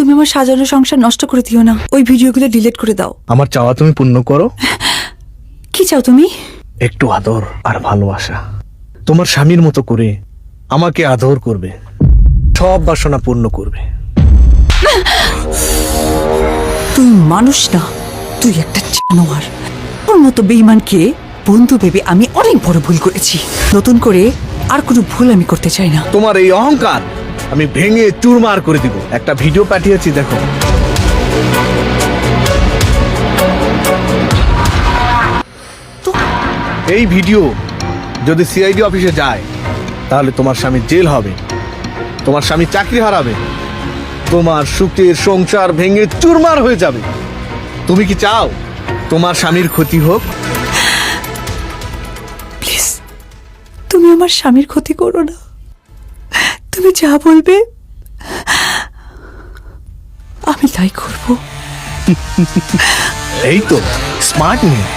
তুমি আমার সাজানো সংসার নষ্ট করে দিও না। ওই ভিডিওগুলো ডিলিট করে দাও। আমার চাওয়া তুমি পূর্ণ করো। কি চাও তুমি? একটু আদর আর ভালোবাসা। তোমার স্বামীর মতো করে আমাকে আদর করবে, সব বাসনা পূর্ণ করবে। তুই মানুষ না, তুই একটা জানোয়ার। ওর মতো বেঈমানকে বন্ধু ভেবে আমি অনেক বড় ভুল করেছি। নতুন করে আর কোনো ভুল আমি করতে চাই না। তোমার এই অহংকার আমি ভেঙে চুরমার করে দিব। একটা ভিডিও পাঠিয়েছি, দেখো। এই ভিডিও যদি সিআইডি অফিসে যায় তাহলে তোমার স্বামী জেল হবে, তোমার স্বামী চাকরি হারাবে, তোমার সুখের সংসার ভেঙে চুরমার হয়ে যাবে। তুমি কি চাও তোমার স্বামীর ক্ষতি হোক? প্লিজ, তুমি আমার স্বামীর ক্ষতি করো না। তুমি যা বলবে আমি তাই করব। এই তো স্মার্ট মেয়ে।